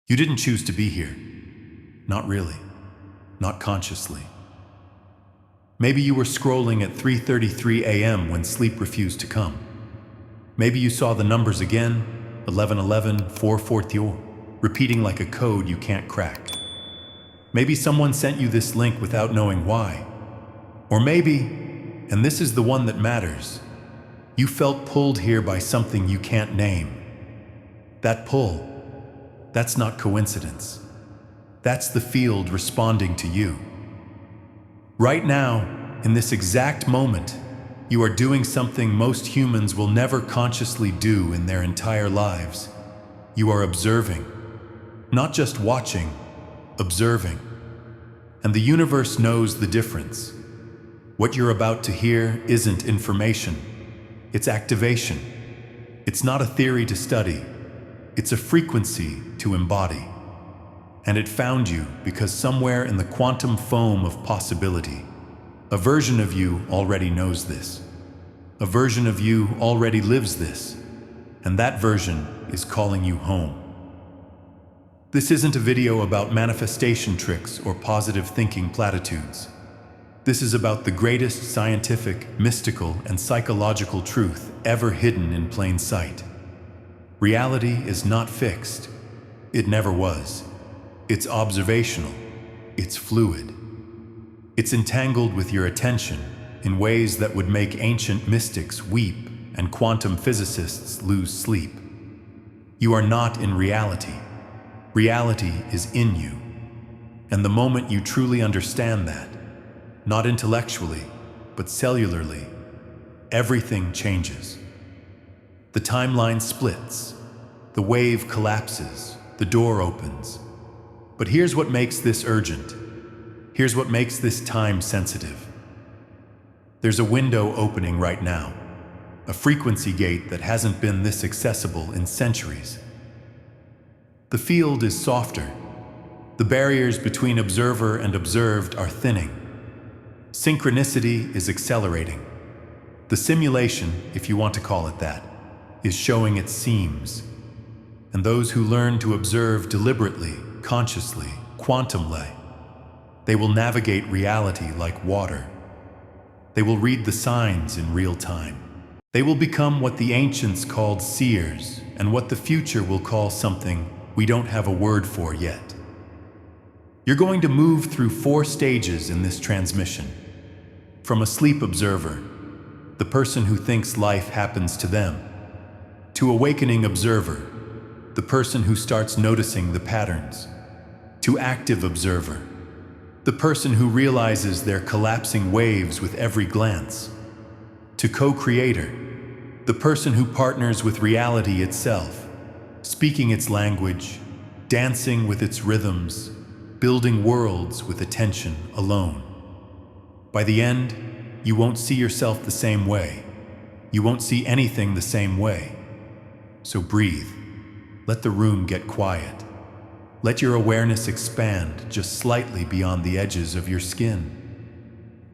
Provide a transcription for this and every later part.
You didn't choose to be here. Not really. Not consciously. Maybe you were scrolling at 3:33 a.m. when sleep refused to come. Maybe you saw the numbers again, 1111, 440, repeating like a code you can't crack. Maybe someone sent you this link without knowing why. Or maybe, and this is the one that matters, you felt pulled here by something you can't name. That pull, that's not coincidence. That's the field responding to you. Right now, in this exact moment, you are doing something most humans will never consciously do in their entire lives. You are observing. Not just watching, observing. And the universe knows the difference. What you're about to hear isn't information. It's activation. It's not a theory to study. It's a frequency to embody. And it found you because somewhere in the quantum foam of possibility, a version of you already knows this. A version of you already lives this. And that version is calling you home. This isn't a video about manifestation tricks or positive thinking platitudes. This is about the greatest scientific, mystical, and psychological truth ever hidden in plain sight. Reality is not fixed. It never was. It's observational. It's fluid. It's entangled with your attention in ways that would make ancient mystics weep and quantum physicists lose sleep. You are not in reality. Reality is in you. And the moment you truly understand that, not intellectually, but cellularly, everything changes. The timeline splits. The wave collapses. The door opens. But here's what makes this urgent. Here's what makes this time sensitive. There's a window opening right now, a frequency gate that hasn't been this accessible in centuries. The field is softer. The barriers between observer and observed are thinning. Synchronicity is accelerating. The simulation, if you want to call it that, is showing its seams. And those who learn to observe deliberately, consciously, quantumly, they will navigate reality like water. They will read the signs in real time. They will become what the ancients called seers, and what the future will call something we don't have a word for yet. You're going to move through 4 stages in this transmission. From a sleep observer, the person who thinks life happens to them, to awakening observer, the person who starts noticing the patterns, to active observer, the person who realizes they're collapsing waves with every glance, to co-creator, the person who partners with reality itself, speaking its language, dancing with its rhythms, building worlds with attention alone. By the end, you won't see yourself the same way. You won't see anything the same way. So breathe. Let the room get quiet. Let your awareness expand just slightly beyond the edges of your skin.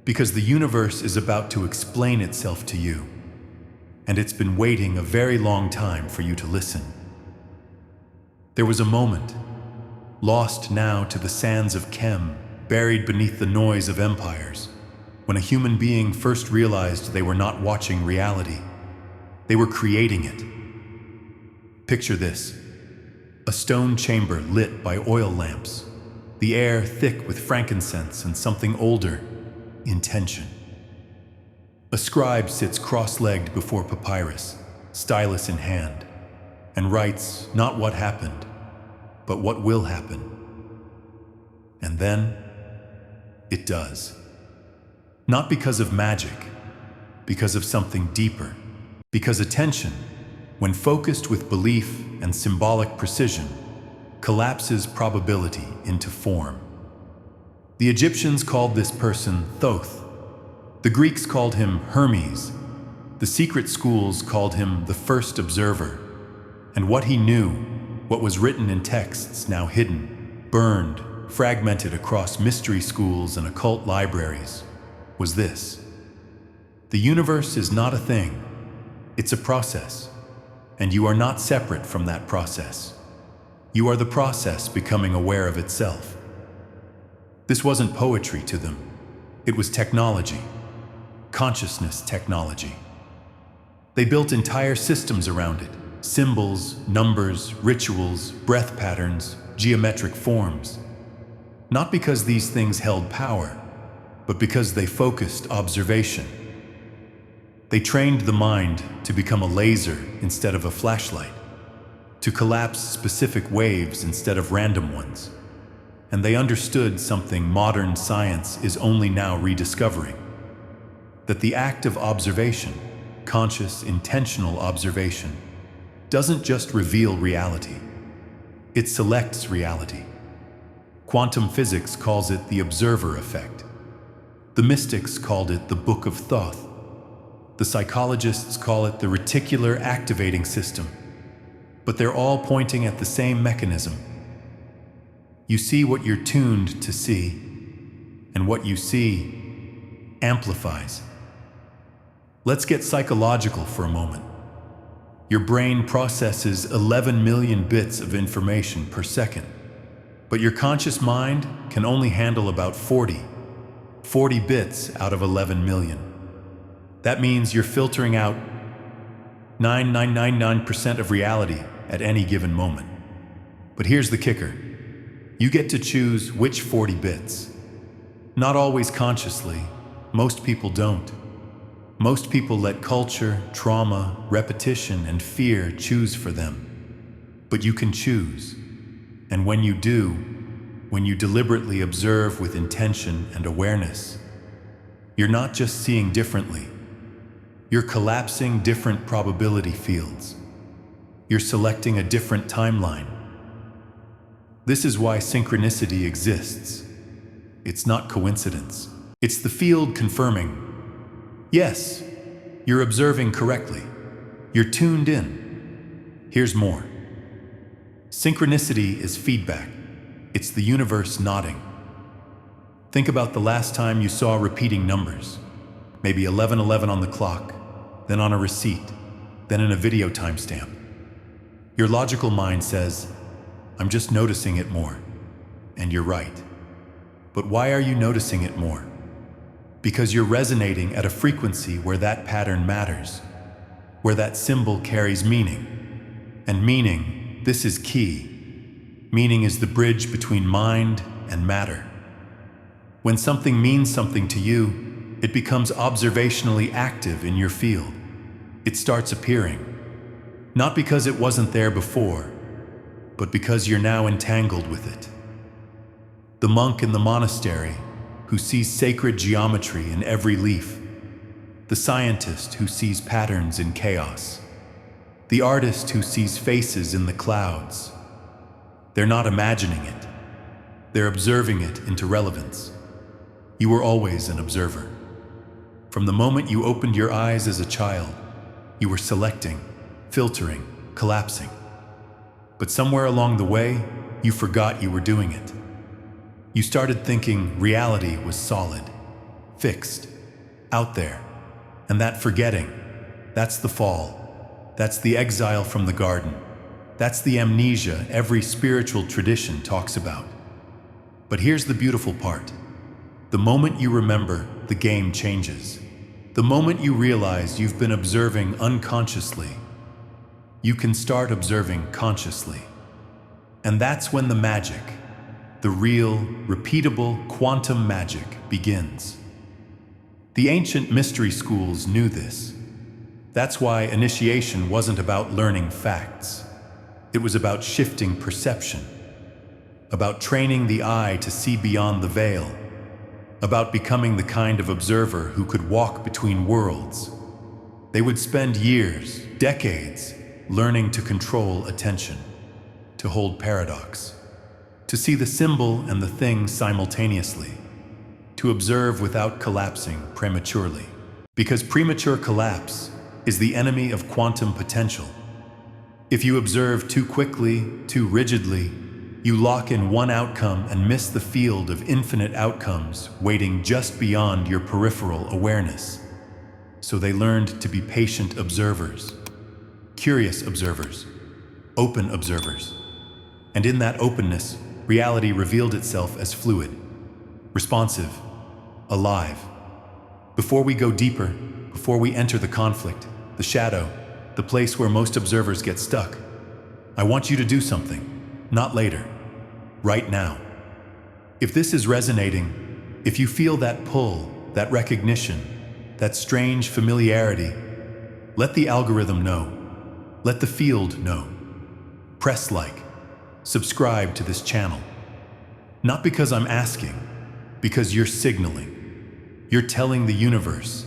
Because the universe is about to explain itself to you, and it's been waiting a very long time for you to listen. There was a moment, lost now to the sands of Chem, buried beneath the noise of empires, when a human being first realized they were not watching reality. They were creating it. Picture this. A stone chamber lit by oil lamps, the air thick with frankincense and something older, intention. A scribe sits cross-legged before papyrus, stylus in hand, and writes not what happened, but what will happen. And then, it does. Not because of magic, because of something deeper. Because attention, when focused with belief and symbolic precision, collapses probability into form. The Egyptians called this person Thoth. The Greeks called him Hermes. The secret schools called him the first observer. And what he knew, what was written in texts now hidden, burned, fragmented across mystery schools and occult libraries, was this. The universe is not a thing. It's a process. And you are not separate from that process. You are the process becoming aware of itself. This wasn't poetry to them. It was technology. Consciousness technology. They built entire systems around it. Symbols, numbers, rituals, breath patterns, geometric forms. Not because these things held power, but because they focused observation. They trained the mind to become a laser instead of a flashlight, to collapse specific waves instead of random ones. And they understood something modern science is only now rediscovering. That the act of observation, conscious, intentional observation, doesn't just reveal reality. It selects reality. Quantum physics calls it the observer effect. The mystics called it the Book of Thoth. The psychologists call it the Reticular Activating System. But they're all pointing at the same mechanism. You see what you're tuned to see, and what you see amplifies. Let's get psychological for a moment. Your brain processes 11 million bits of information per second, but your conscious mind can only handle about 40 bits out of 11 million. That means you're filtering out 9999% of reality at any given moment. But here's the kicker. You get to choose which 40 bits. Not always consciously. Most people don't. Most people let culture, trauma, repetition, and fear choose for them. But you can choose. And when you do, when you deliberately observe with intention and awareness, you're not just seeing differently. You're collapsing different probability fields. You're selecting a different timeline. This is why synchronicity exists. It's not coincidence. It's the field confirming, yes, you're observing correctly. You're tuned in. Here's more. Synchronicity is feedback. It's the universe nodding. Think about the last time you saw repeating numbers. Maybe 11:11 on the clock, then on a receipt, then in a video timestamp. Your logical mind says, I'm just noticing it more. And you're right. But why are you noticing it more? Because you're resonating at a frequency where that pattern matters, where that symbol carries meaning. And meaning, this is key. Meaning is the bridge between mind and matter. When something means something to you, it becomes observationally active in your field. It starts appearing. Not because it wasn't there before, but because you're now entangled with it. The monk in the monastery who sees sacred geometry in every leaf. The scientist who sees patterns in chaos. The artist who sees faces in the clouds. They're not imagining it. They're observing it into relevance. You were always an observer. From the moment you opened your eyes as a child, you were selecting, filtering, collapsing. But somewhere along the way, you forgot you were doing it. You started thinking reality was solid, fixed, out there. And that forgetting, that's the fall. That's the exile from the garden. That's the amnesia every spiritual tradition talks about. But here's the beautiful part. The moment you remember, the game changes. The moment you realize you've been observing unconsciously, you can start observing consciously. And that's when the magic, the real, repeatable quantum magic begins. The ancient mystery schools knew this. That's why initiation wasn't about learning facts. It was about shifting perception, about training the eye to see beyond the veil, about becoming the kind of observer who could walk between worlds. They would spend years, decades, learning to control attention, to hold paradox, to see the symbol and the thing simultaneously, to observe without collapsing prematurely. Because premature collapse is the enemy of quantum potential. If you observe too quickly, too rigidly, you lock in one outcome and miss the field of infinite outcomes waiting just beyond your peripheral awareness. So they learned to be patient observers, curious observers, open observers. And in that openness, reality revealed itself as fluid, responsive, alive. Before we go deeper, before we enter the conflict, the shadow, the place where most observers get stuck, I want you to do something, not later, right now. If this is resonating, if you feel that pull, that recognition, that strange familiarity, let the algorithm know. Let the field know. Press like, subscribe to this channel. Not because I'm asking, because you're signaling. You're telling the universe,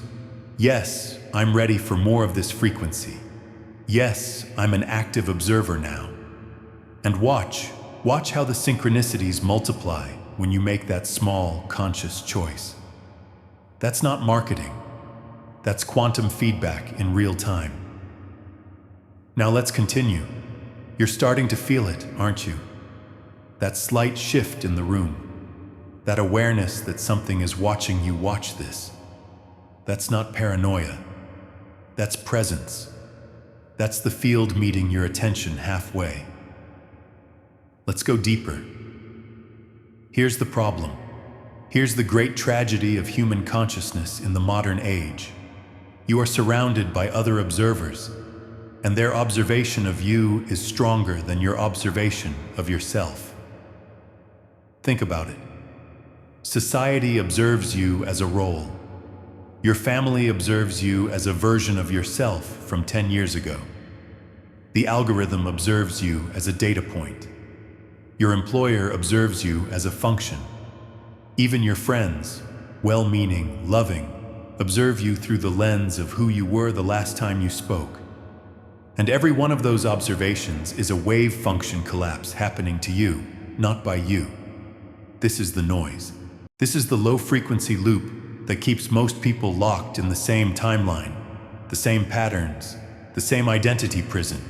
yes, I'm ready for more of this frequency. Yes, I'm an active observer now. And watch how the synchronicities multiply when you make that small, conscious choice. That's not marketing. That's quantum feedback in real time. Now let's continue. You're starting to feel it, aren't you? That slight shift in the room. That awareness that something is watching you watch this. That's not paranoia. That's presence. That's the field meeting your attention halfway. Let's go deeper. Here's the problem. Here's the great tragedy of human consciousness in the modern age. You are surrounded by other observers, and their observation of you is stronger than your observation of yourself. Think about it. Society observes you as a role. Your family observes you as a version of yourself from 10 years ago. The algorithm observes you as a data point. Your employer observes you as a function. Even your friends, well-meaning, loving, observe you through the lens of who you were the last time you spoke. And every one of those observations is a wave function collapse happening to you, not by you. This is the noise. This is the low-frequency loop that keeps most people locked in the same timeline, the same patterns, the same identity prison.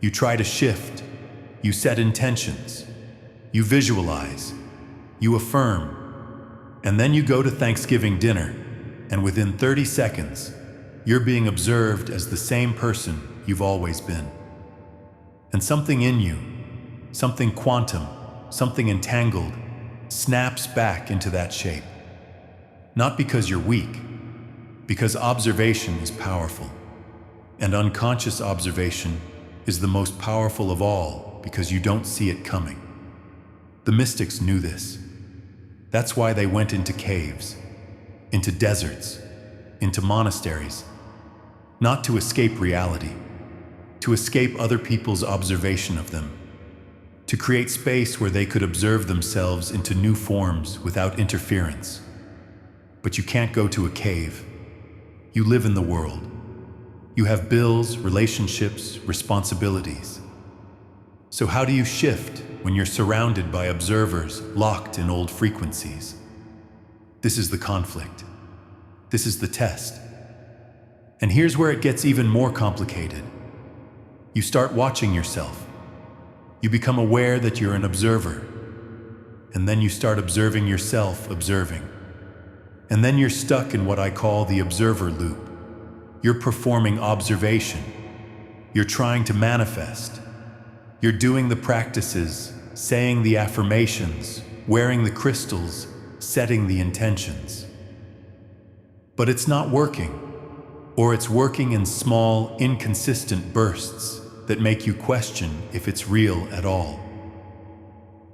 You try to shift, you set intentions, you visualize, you affirm, and then you go to Thanksgiving dinner, and within 30 seconds, you're being observed as the same person you've always been. And something in you, something quantum, something entangled, snaps back into that shape. Not because you're weak, because observation is powerful. And unconscious observation is the most powerful of all because you don't see it coming. The mystics knew this. That's why they went into caves, into deserts, into monasteries, not to escape reality, to escape other people's observation of them, to create space where they could observe themselves into new forms without interference. But you can't go to a cave. You live in the world. You have bills, relationships, responsibilities. So how do you shift when you're surrounded by observers locked in old frequencies? This is the conflict. This is the test. And here's where it gets even more complicated. You start watching yourself. You become aware that you're an observer. And then you start observing yourself observing. And then you're stuck in what I call the observer loop. You're performing observation. You're trying to manifest. You're doing the practices, saying the affirmations, wearing the crystals, setting the intentions. But it's not working. Or it's working in small, inconsistent bursts that make you question if it's real at all.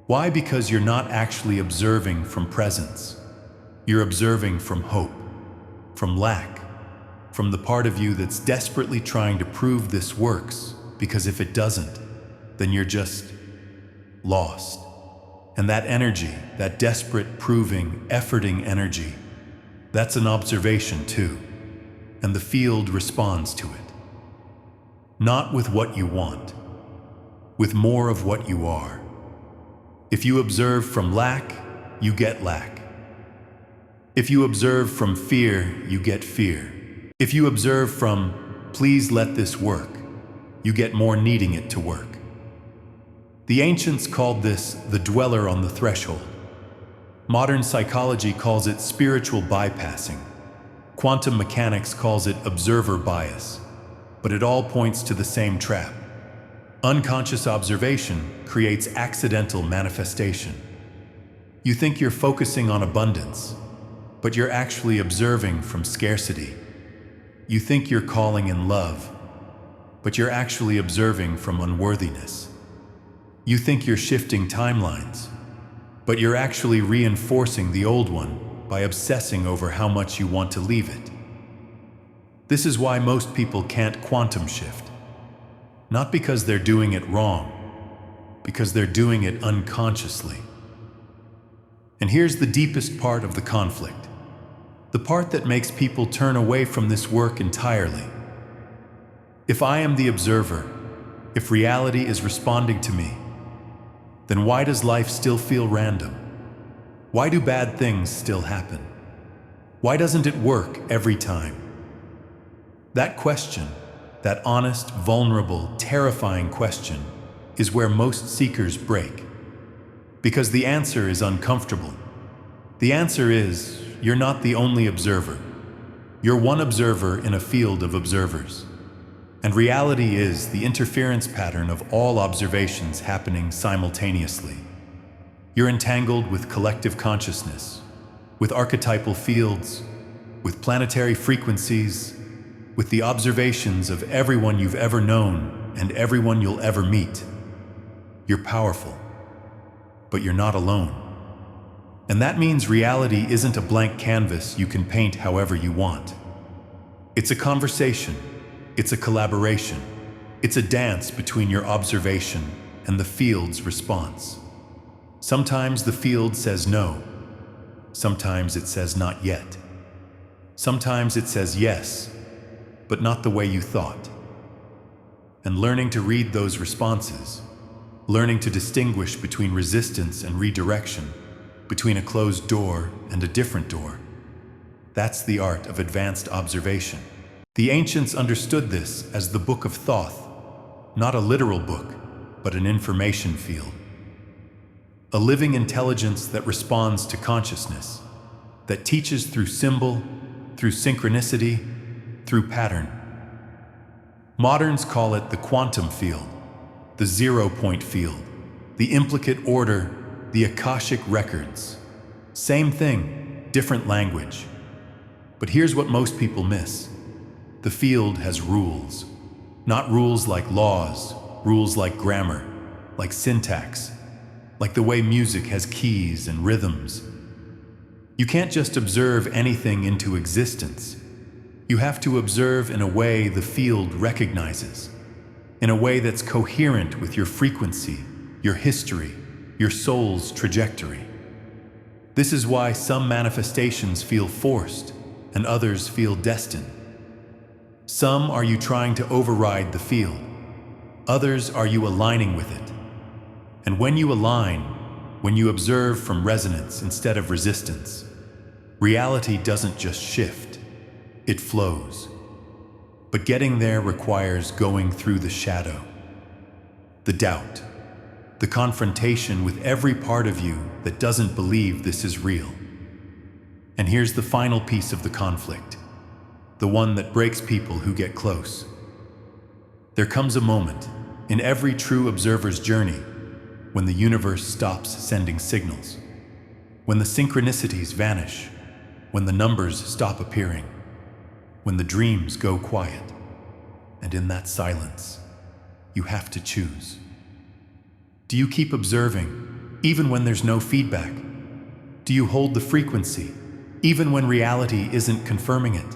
Why? Because you're not actually observing from presence. You're observing from hope, from lack, from the part of you that's desperately trying to prove this works, because if it doesn't, then you're just lost. And that energy, that desperate, proving, efforting energy, that's an observation too. And the field responds to it. Not with what you want, with more of what you are. If you observe from lack, you get lack. If you observe from fear, you get fear. If you observe from, please let this work, you get more needing it to work. The ancients called this the dweller on the threshold. Modern psychology calls it spiritual bypassing. Quantum mechanics calls it observer bias. But it all points to the same trap. Unconscious observation creates accidental manifestation. You think you're focusing on abundance, but you're actually observing from scarcity. You think you're calling in love, but you're actually observing from unworthiness. You think you're shifting timelines, but you're actually reinforcing the old one by obsessing over how much you want to leave it. This is why most people can't quantum shift. Not because they're doing it wrong, because they're doing it unconsciously. And here's the deepest part of the conflict, the part that makes people turn away from this work entirely. If I am the observer, if reality is responding to me, then why does life still feel random? Why do bad things still happen? Why doesn't it work every time? That question, that honest, vulnerable, terrifying question, is where most seekers break. Because the answer is uncomfortable. The answer is, you're not the only observer. You're one observer in a field of observers. And reality is the interference pattern of all observations happening simultaneously. You're entangled with collective consciousness, with archetypal fields, with planetary frequencies, with the observations of everyone you've ever known and everyone you'll ever meet. You're powerful, but you're not alone. And that means reality isn't a blank canvas you can paint however you want. It's a conversation, it's a collaboration, it's a dance between your observation and the field's response. Sometimes the field says no, sometimes it says not yet. Sometimes it says yes, but not the way you thought. And learning to read those responses, learning to distinguish between resistance and redirection, between a closed door and a different door, that's the art of advanced observation. The ancients understood this as the Book of Thoth, not a literal book, but an information field. A living intelligence that responds to consciousness, that teaches through symbol, through synchronicity, through pattern. Moderns call it the quantum field, the zero-point field, the implicate order, the Akashic records. Same thing, different language. But here's what most people miss. The field has rules. Not rules like laws, rules like grammar, like syntax, like the way music has keys and rhythms. You can't just observe anything into existence. You have to observe in a way the field recognizes, in a way that's coherent with your frequency, your history, your soul's trajectory. This is why some manifestations feel forced and others feel destined. Some are you trying to override the field, others are you aligning with it. And when you align, when you observe from resonance instead of resistance, reality doesn't just shift. It flows. But getting there requires going through the shadow, the doubt, the confrontation with every part of you that doesn't believe this is real. And here's the final piece of the conflict, the one that breaks people who get close. There comes a moment in every true observer's journey when the universe stops sending signals, when the synchronicities vanish, when the numbers stop appearing, when the dreams go quiet, and in that silence, you have to choose. Do you keep observing, even when there's no feedback? Do you hold the frequency, even when reality isn't confirming it?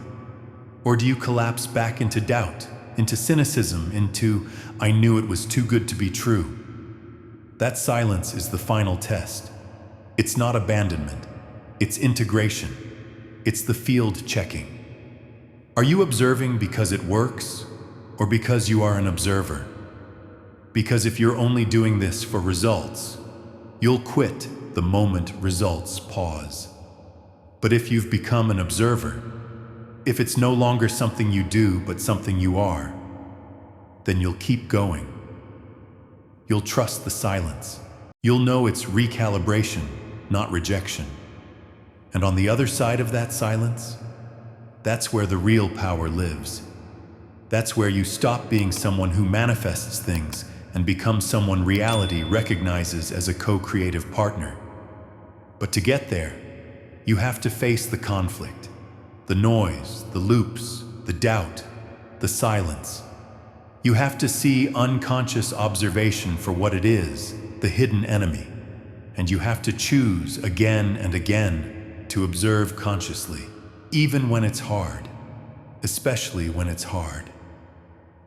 Or do you collapse back into doubt, into cynicism, into, I knew it was too good to be true? That silence is the final test. It's not abandonment, it's integration. It's the field checking. Are you observing because it works, or because you are an observer? Because if you're only doing this for results, you'll quit the moment results pause. But if you've become an observer, if it's no longer something you do but something you are, then you'll keep going. You'll trust the silence. You'll know it's recalibration, not rejection. And on the other side of that silence, that's where the real power lives. That's where you stop being someone who manifests things and become someone reality recognizes as a co-creative partner. But to get there, you have to face the conflict, the noise, the loops, the doubt, the silence. You have to see unconscious observation for what it is, the hidden enemy. And you have to choose again and again to observe consciously, even when it's hard, especially when it's hard.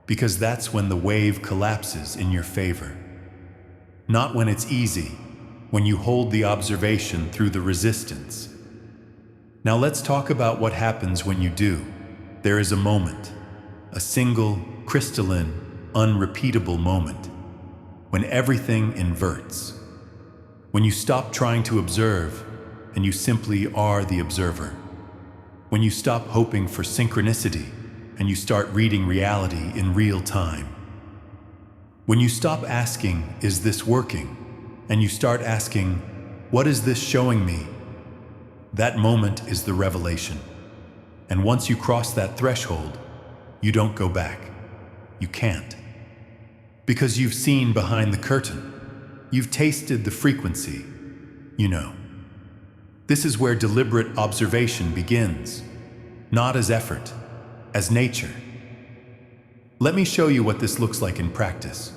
Because that's when the wave collapses in your favor. Not when it's easy, when you hold the observation through the resistance. Now let's talk about what happens when you do. There is a moment, a single, crystalline, unrepeatable moment, when everything inverts. When you stop trying to observe and you simply are the observer. When you stop hoping for synchronicity and you start reading reality in real time. When you stop asking, "Is this working?" and you start asking, "What is this showing me?" That moment is the revelation. And once you cross that threshold, you don't go back. You can't. Because you've seen behind the curtain. You've tasted the frequency. You know. This is where deliberate observation begins. Not as effort, as nature. Let me show you what this looks like in practice.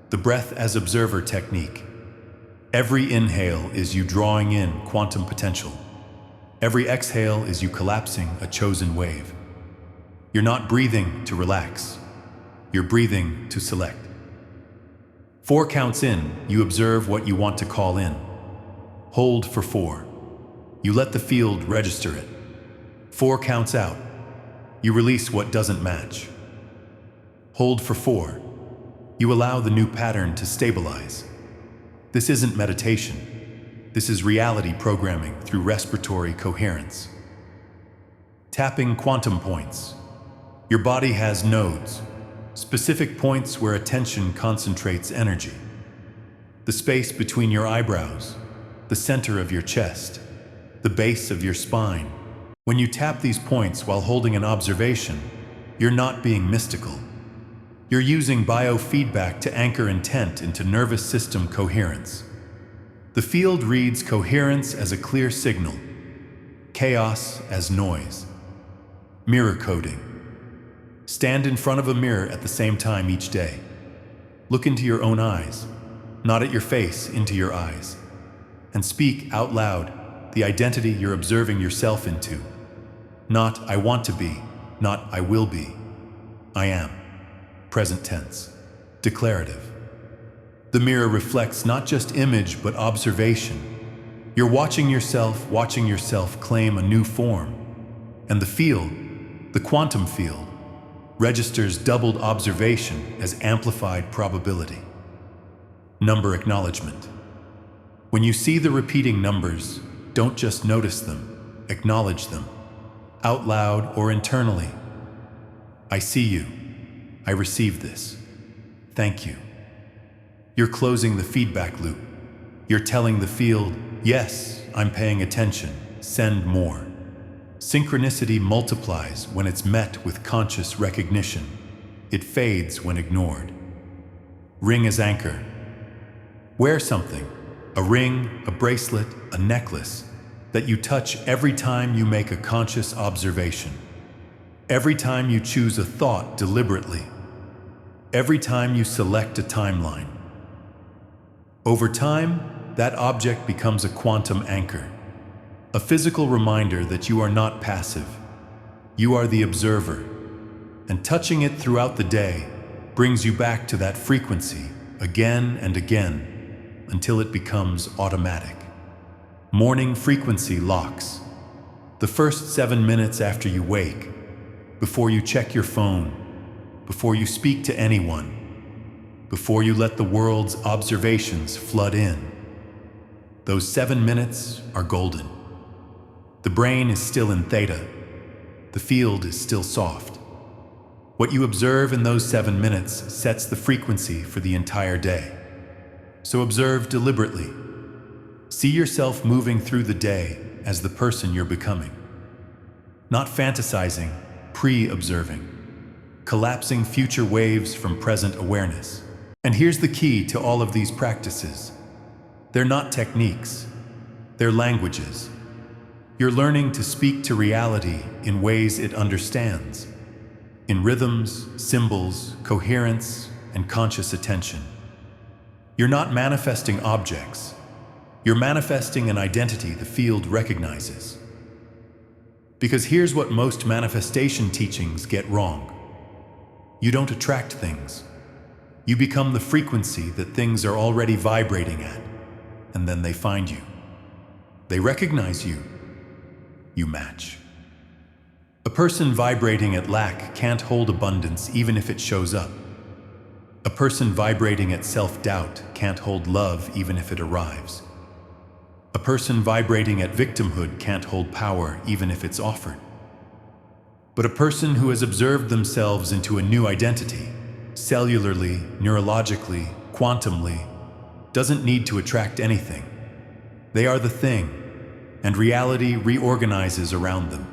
The breath as observer technique. Every inhale is you drawing in quantum potential. Every exhale is you collapsing a chosen wave. You're not breathing to relax. You're breathing to select. 4 counts in, you observe what you want to call in. Hold for 4. You let the field register it. 4 counts out. You release what doesn't match. Hold for 4. You allow the new pattern to stabilize. This isn't meditation. This is reality programming through respiratory coherence. Tapping quantum points. Your body has nodes, specific points where attention concentrates energy. The space between your eyebrows, the center of your chest, the base of your spine. When you tap these points while holding an observation, you're not being mystical. You're using biofeedback to anchor intent into nervous system coherence. The field reads coherence as a clear signal, chaos as noise. Mirror coding. Stand in front of a mirror at the same time each day. Look into your own eyes, not at your face, into your eyes. And speak out loud the identity you're observing yourself into. Not I want to be, not I will be. I am. Present tense. Declarative. The mirror reflects not just image but observation. You're watching yourself claim a new form. And the field, the quantum field, registers doubled observation as amplified probability. Number acknowledgement. When you see the repeating numbers, don't just notice them, acknowledge them, out loud or internally. I see you. I receive this. Thank you. You're closing the feedback loop. You're telling the field, yes, I'm paying attention, send more. Synchronicity multiplies when it's met with conscious recognition. It fades when ignored. Ring as anchor. Wear something, a ring, a bracelet, a necklace, that you touch every time you make a conscious observation. Every time you choose a thought deliberately. Every time you select a timeline. Over time, that object becomes a quantum anchor, a physical reminder that you are not passive. You are the observer, and touching it throughout the day brings you back to that frequency again and again until it becomes automatic. Morning frequency locks. The first 7 minutes after you wake, before you check your phone, before you speak to anyone, before you let the world's observations flood in. Those 7 minutes are golden. The brain is still in theta. The field is still soft. What you observe in those 7 minutes sets the frequency for the entire day. So observe deliberately. See yourself moving through the day as the person you're becoming. Not fantasizing, pre-observing. Collapsing future waves from present awareness. And here's the key to all of these practices. They're not techniques, they're languages. You're learning to speak to reality in ways it understands, in rhythms, symbols, coherence, and conscious attention. You're not manifesting objects, you're manifesting an identity the field recognizes. Because here's what most manifestation teachings get wrong. You don't attract things. You become the frequency that things are already vibrating at, and then they find you. They recognize you. You match. A person vibrating at lack can't hold abundance even if it shows up. A person vibrating at self-doubt can't hold love even if it arrives. A person vibrating at victimhood can't hold power even if it's offered. But a person who has observed themselves into a new identity, cellularly, neurologically, quantumly, doesn't need to attract anything. They are the thing, and reality reorganizes around them.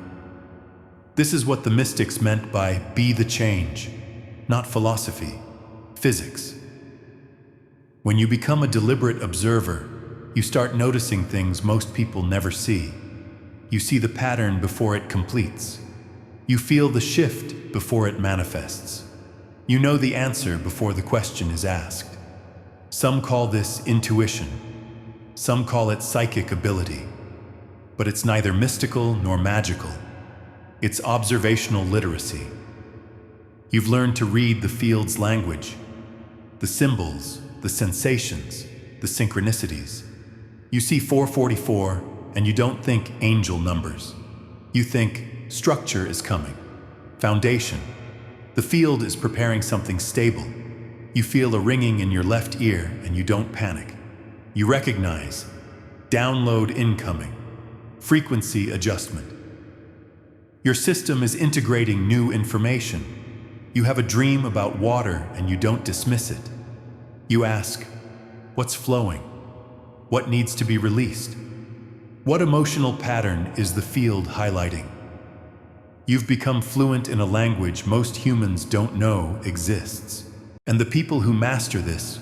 This is what the mystics meant by be the change, not philosophy, physics. When you become a deliberate observer, you start noticing things most people never see. You see the pattern before it completes. You feel the shift before it manifests. You know the answer before the question is asked. Some call this intuition. Some call it psychic ability. But it's neither mystical nor magical. It's observational literacy. You've learned to read the field's language, the symbols, the sensations, the synchronicities. You see 444 and you don't think angel numbers. You think structure is coming, foundation. The field is preparing something stable. You feel a ringing in your left ear and you don't panic. You recognize download incoming, frequency adjustment. Your system is integrating new information. You have a dream about water and you don't dismiss it. You ask, what's flowing? What needs to be released? What emotional pattern is the field highlighting? You've become fluent in a language most humans don't know exists. And the people who master this,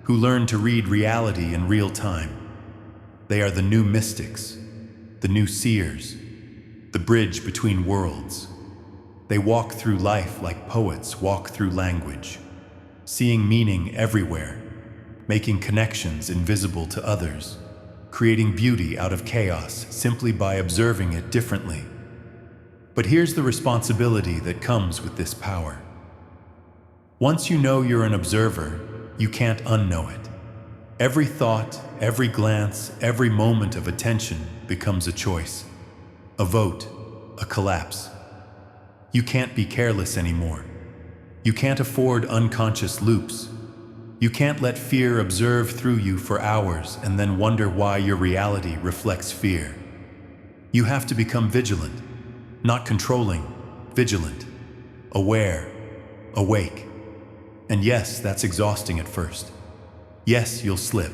who learn to read reality in real time, they are the new mystics, the new seers, the bridge between worlds. They walk through life like poets walk through language, seeing meaning everywhere, making connections invisible to others, creating beauty out of chaos simply by observing it differently. But here's the responsibility that comes with this power. Once you know you're an observer, you can't unknow it. Every thought, every glance, every moment of attention becomes a choice, a vote, a collapse. You can't be careless anymore. You can't afford unconscious loops. You can't let fear observe through you for hours and then wonder why your reality reflects fear. You have to become vigilant, not controlling, vigilant, aware, awake. And yes, that's exhausting at first. Yes, you'll slip.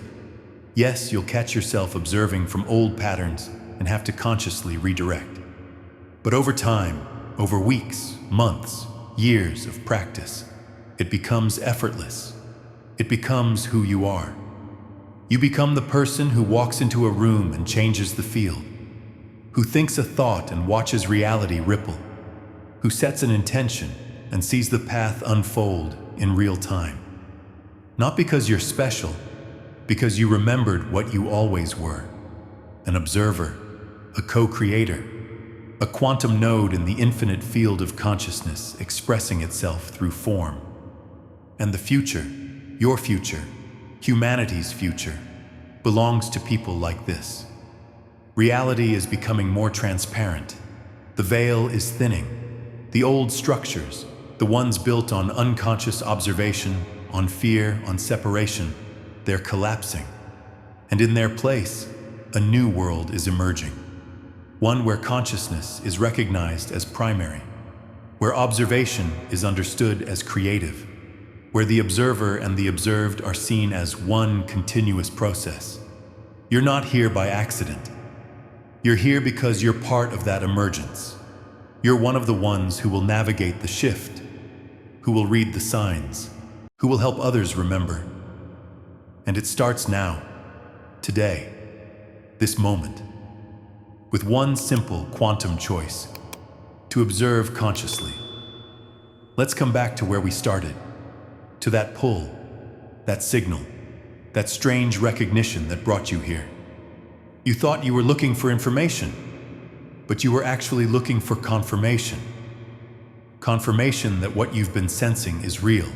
Yes, you'll catch yourself observing from old patterns and have to consciously redirect. But over time, over weeks, months, years of practice, it becomes effortless. It becomes who you are. You become the person who walks into a room and changes the field, who thinks a thought and watches reality ripple, who sets an intention and sees the path unfold in real time. Not because you're special, because you remembered what you always were, an observer, a co-creator, a quantum node in the infinite field of consciousness expressing itself through form. And the future, your future, humanity's future, belongs to people like this. Reality is becoming more transparent. The veil is thinning. The old structures, the ones built on unconscious observation, on fear, on separation, they're collapsing. And in their place, a new world is emerging. One where consciousness is recognized as primary, where observation is understood as creative, where the observer and the observed are seen as one continuous process. You're not here by accident. You're here because you're part of that emergence. You're one of the ones who will navigate the shift, who will read the signs, who will help others remember. And it starts now, today, this moment, with one simple quantum choice: to observe consciously. Let's come back to where we started, to that pull, that signal, that strange recognition that brought you here. You thought you were looking for information, but you were actually looking for confirmation. Confirmation that what you've been sensing is real,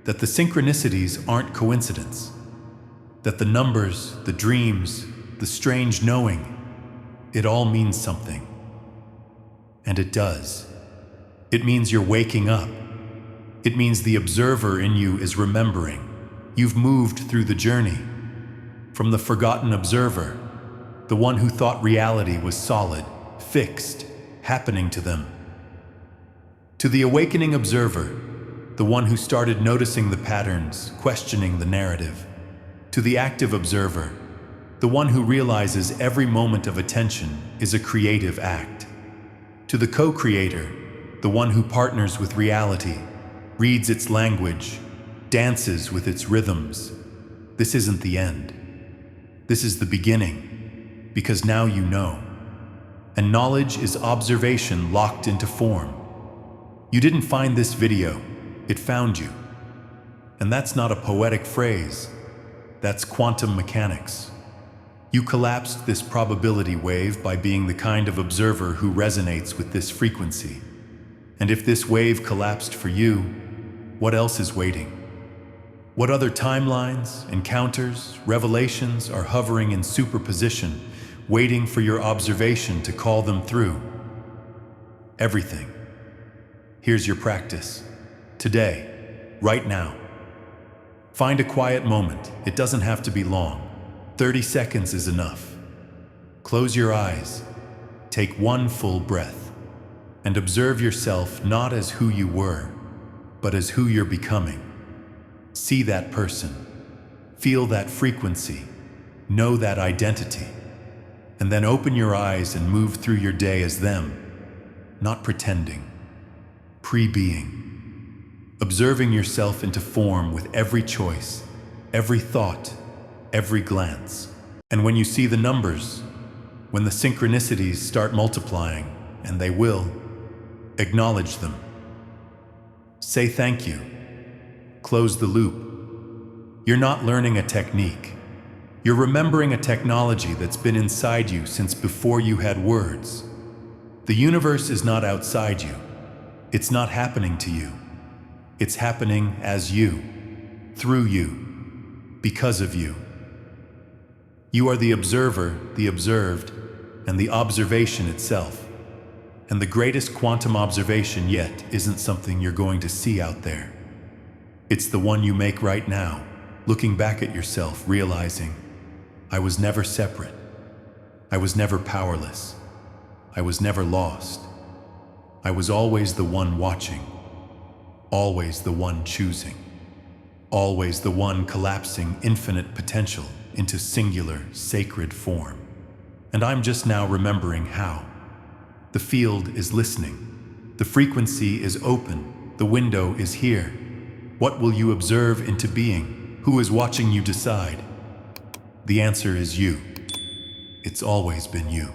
that the synchronicities aren't coincidence, that the numbers, the dreams, the strange knowing, it all means something. And it does. It means you're waking up. It means the observer in you is remembering. You've moved through the journey. From the forgotten observer, the one who thought reality was solid, fixed, happening to them, to the awakening observer, the one who started noticing the patterns, questioning the narrative, to the active observer, the one who realizes every moment of attention is a creative act, to the co-creator, the one who partners with reality, reads its language, dances with its rhythms. This isn't the end. This is the beginning, because now you know. And knowledge is observation locked into form. You didn't find this video, it found you. And that's not a poetic phrase, that's quantum mechanics. You collapsed this probability wave by being the kind of observer who resonates with this frequency. And if this wave collapsed for you, what else is waiting? What other timelines, encounters, revelations are hovering in superposition, waiting for your observation to call them through? Everything. Here's your practice. Today, right now. Find a quiet moment. It doesn't have to be long. 30 seconds is enough. Close your eyes. Take one full breath. And observe yourself not as who you were, but as who you're becoming. See that person. Feel that frequency. Know that identity. And then open your eyes and move through your day as them, not pretending, pre-being, observing yourself into form with every choice, every thought, every glance. And when you see the numbers, when the synchronicities start multiplying, and they will, acknowledge them. Say thank you. Close the loop. You're not learning a technique. You're remembering a technology that's been inside you since before you had words. The universe is not outside you. It's not happening to you. It's happening as you, through you, because of you. You are the observer, the observed, and the observation itself. And the greatest quantum observation yet isn't something you're going to see out there. It's the one you make right now, looking back at yourself, realizing, I was never separate. I was never powerless. I was never lost. I was always the one watching, always the one choosing, always the one collapsing infinite potential into singular, sacred form. And I'm just now remembering how. The field is listening. The frequency is open. The window is here. What will you observe into being? Who is watching you decide? The answer is you. It's always been you.